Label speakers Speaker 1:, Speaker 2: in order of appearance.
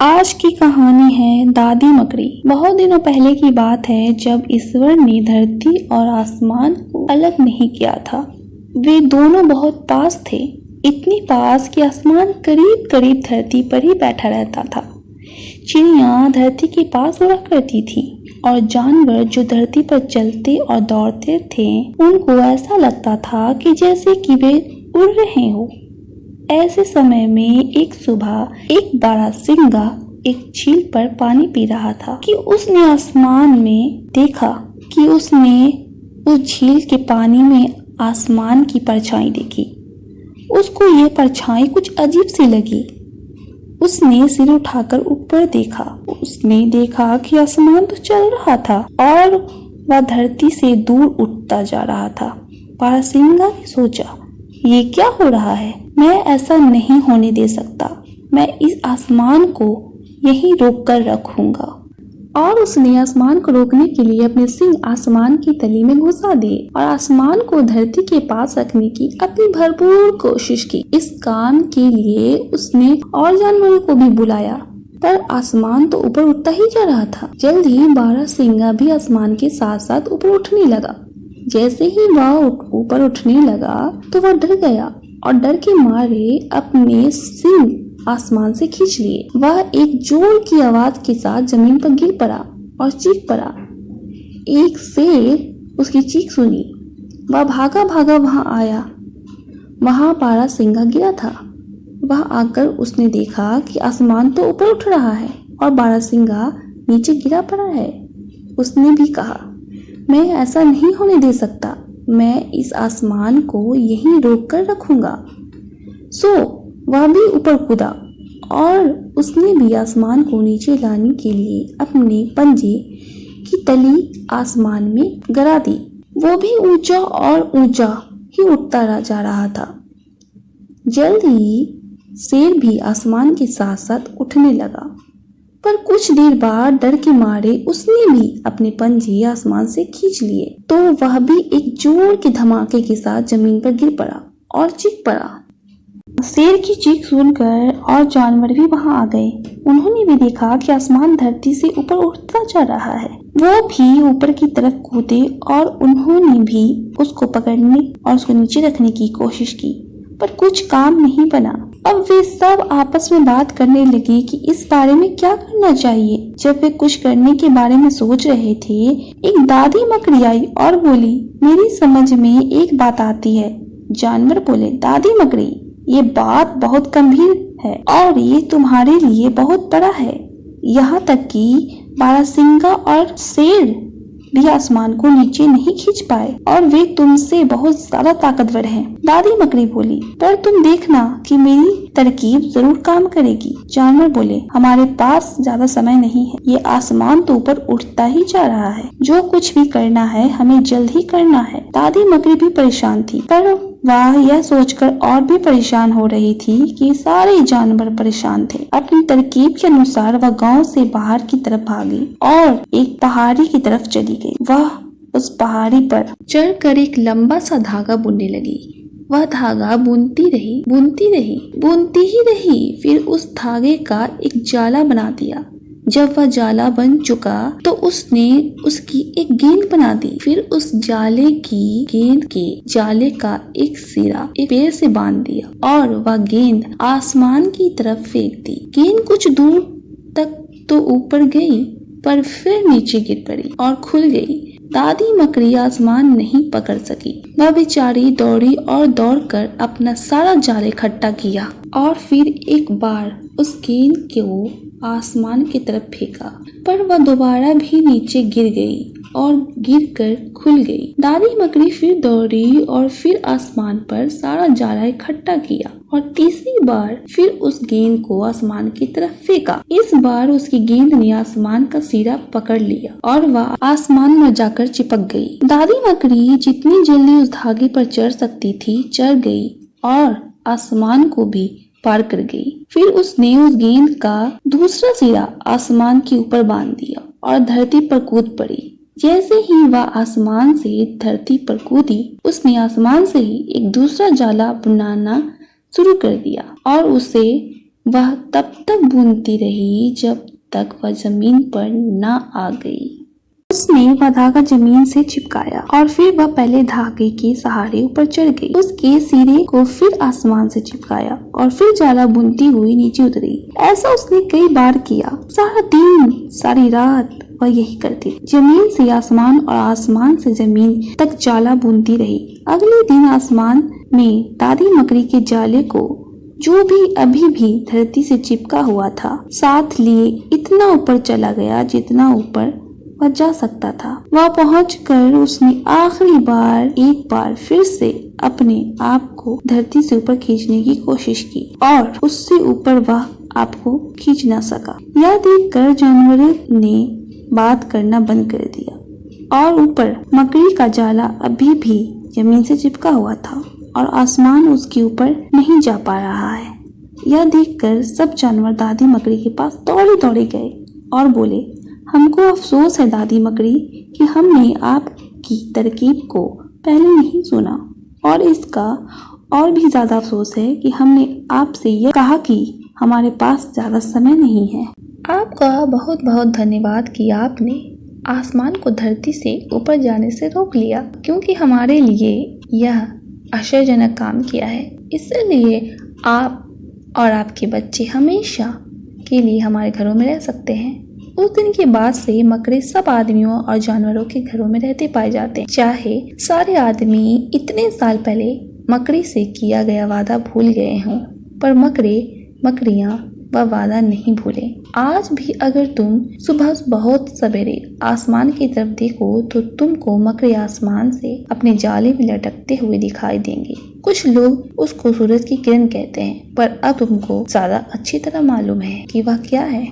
Speaker 1: आज की कहानी है दादी मकड़ी। बहुत दिनों पहले की बात है जब ईश्वर ने धरती और आसमान को अलग नहीं किया था। वे दोनों बहुत पास थे, इतनी पास कि आसमान करीब करीब धरती पर ही बैठा रहता था। चिड़िया धरती के पास उड़ा करती थी और जानवर जो धरती पर चलते और दौड़ते थे उनको ऐसा लगता था कि जैसे कि वे उड़ रहे हो। ऐसे समय में एक सुबह एक बारहसिंगा एक झील पर पानी पी रहा था कि उसने आसमान में देखा कि उसने उस झील के पानी में आसमान की परछाई देखी। उसको ये परछाई कुछ अजीब सी लगी। उसने सिर उठाकर ऊपर देखा। उसने देखा कि आसमान तो चल रहा था और वह धरती से दूर उठता जा रहा था। बारहसिंगा ने सोचा, ये क्या हो रहा है? मैं ऐसा नहीं होने दे सकता। मैं इस आसमान को यहीं रोक कर रखूंगा। और उसने आसमान को रोकने के लिए अपने सिंग आसमान की तली में घुसा दिए और आसमान को धरती के पास रखने की अपनी भरपूर कोशिश की। इस काम के लिए उसने और जानवरों को भी बुलाया, पर आसमान तो ऊपर उठता ही जा रहा था। जल्द ही बारहसिंगा भी आसमान के साथ साथ ऊपर उठने लगा। जैसे ही वह ऊपर उठने लगा तो वह डर गया और डर के मारे अपने सिंग आसमान से खींच लिए। वह एक जोर की आवाज के साथ जमीन पर गिर पड़ा और चीख पड़ा। एक शेर उसकी चीख सुनी। वह भागा भागा वहां आया। वहां बारहसिंगा गिरा था। वह आकर उसने देखा कि आसमान तो ऊपर उठ रहा है और बारहसिंगा नीचे गिरा पड़ा है। उसने भी कहा, मैं ऐसा नहीं होने दे सकता। मैं इस आसमान को यहीं रोक कर रखूंगा। सो वह भी ऊपर कूदा और उसने भी आसमान को नीचे लाने के लिए अपने पंजे की तली आसमान में गड़ा दी। वो भी ऊंचा और ऊंचा ही उठता जा रहा था। जल्द ही शेर भी आसमान के साथ साथ उठने लगा, पर कुछ देर बाद डर के मारे उसने भी अपने पंजे आसमान से खींच लिए तो वह भी एक जोर के धमाके के साथ जमीन पर गिर पड़ा और चीख पड़ा। शेर की चीख सुनकर और जानवर भी वहां आ गए। उन्होंने भी देखा कि आसमान धरती से ऊपर उठता जा रहा है। वो भी ऊपर की तरफ कूदे और उन्होंने भी उसको पकड़ने और उसको नीचे रखने की कोशिश की, पर कुछ काम नहीं बना। अब वे सब आपस में बात करने लगे कि इस बारे में क्या करना चाहिए। जब वे कुछ करने के बारे में सोच रहे थे, एक दादी मकड़ी आई और बोली, मेरी समझ में एक बात आती है। जानवर बोले, दादी मकड़ी, ये बात बहुत गंभीर है और ये तुम्हारे लिए बहुत बड़ा है। यहाँ तक कि बारहसिंगा और शेर भी आसमान को नीचे नहीं खींच पाए और वे तुमसे बहुत ज्यादा ताकतवर हैं। दादी मकड़ी बोली, पर तुम देखना कि मेरी तरकीब जरूर काम करेगी। जानवर बोले, हमारे पास ज्यादा समय नहीं है। ये आसमान तो ऊपर उठता ही जा रहा है। जो कुछ भी करना है हमें जल्द ही करना है। दादी मकड़ी भी परेशान थी, पर वह यह सोचकर और भी परेशान हो रही थी कि सारे जानवर परेशान थे। अपनी तरकीब के अनुसार वह गांव से बाहर की तरफ भागी और एक पहाड़ी की तरफ चली गई। वह उस पहाड़ी पर चढ़कर एक लंबा सा धागा बुनने लगी। वह धागा बुनती रही, बुनती रही, बुनती ही रही। फिर उस धागे का एक जाला बना दिया। जब वह जाला बन चुका तो उसने उसकी एक गेंद बना दी। फिर उस जाले की गेंद के जाले का एक सिरा एक पेड़ से बांध दिया और वह गेंद आसमान की तरफ फेंक दी। गेंद कुछ दूर तक तो ऊपर गई, पर फिर नीचे गिर पड़ी और खुल गई। दादी मकड़ी आसमान नहीं पकड़ सकी। वह बेचारी दौड़ी और दौड़कर अपना सारा जाल इकट्ठा किया और फिर एक बार उस गेंद को आसमान की तरफ फेंका, पर वह दोबारा भी नीचे गिर गई और गिरकर खुल गई। दादी मकड़ी फिर दौड़ी और फिर आसमान पर सारा जाला इकट्ठा किया और तीसरी बार फिर उस गेंद को आसमान की तरफ फेंका। इस बार उसकी गेंद ने आसमान का सिरा पकड़ लिया और वह आसमान में जाकर चिपक गई। दादी मकड़ी जितनी जल्दी उस धागे पर चढ़ सकती थी चढ़ गई और आसमान को भी पार कर गई। फिर उसने उस गेंद का दूसरा सिरा आसमान के ऊपर बांध दिया और धरती पर कूद पड़ी। जैसे ही वह आसमान से धरती पर कूदी, उसने आसमान से ही एक दूसरा जाला बनाना शुरू कर दिया और उसे वह तब तक बूनती रही जब तक वह जमीन पर न आ गई। उसने वह धागा जमीन से चिपकाया और फिर वह पहले धागे के सहारे ऊपर चढ़ गई। उसके सिरे को फिर आसमान से चिपकाया और फिर जाला बुनती हुई नीचे उतरी। ऐसा उसने कई बार किया। सारा दिन सारी रात वह यही करती रही। जमीन से आसमान और आसमान से जमीन तक जाला बुनती रही। अगले दिन आसमान में दादी मकड़ी के जाले को, जो भी अभी भी धरती से चिपका हुआ था, साथ लिए इतना ऊपर चला गया जितना ऊपर वह जा सकता था। वह पहुंचकर उसने आखिरी बार एक बार फिर से अपने आप को धरती से ऊपर खींचने की कोशिश की और उससे ऊपर वह आपको खींच न सका। यह देखकर जानवरों ने बात करना बंद कर दिया और ऊपर मकड़ी का जाला अभी भी जमीन से चिपका हुआ था और आसमान उसके ऊपर नहीं जा पा रहा है। यह देखकर सब जानवर दादी मकड़ी के पास दौड़े दौड़े गए और बोले, हमको अफसोस है दादी मकड़ी कि हमने आपकी तरकीब को पहले नहीं सुना, और इसका और भी ज्यादा अफसोस है कि हमने आपसे यह कहा कि हमारे पास ज्यादा समय नहीं है। आपका बहुत बहुत धन्यवाद कि आपने आसमान को धरती से ऊपर जाने से रोक लिया, क्योंकि हमारे लिए यह आश्चर्यजनक काम किया है। इसलिए आप और आपके बच्चे हमेशा के लिए हमारे घरों में रह सकते हैं। उस दिन के बाद से मकड़ी सब आदमियों और जानवरों के घरों में रहते पाए जाते हैं। चाहे सारे आदमी इतने साल पहले मकड़ी से किया गया वादा भूल गए हों, पर मकड़ियाँ वह वादा नहीं भूले। आज भी अगर तुम सुबह बहुत सवेरे आसमान की तरफ देखो तो तुमको मकड़ी आसमान से अपने जाले में लटकते हुए दिखाई देंगे। कुछ लोग उसको सूरज की किरण कहते हैं, पर अब तुमको ज्यादा अच्छी तरह मालूम है कि वह क्या है।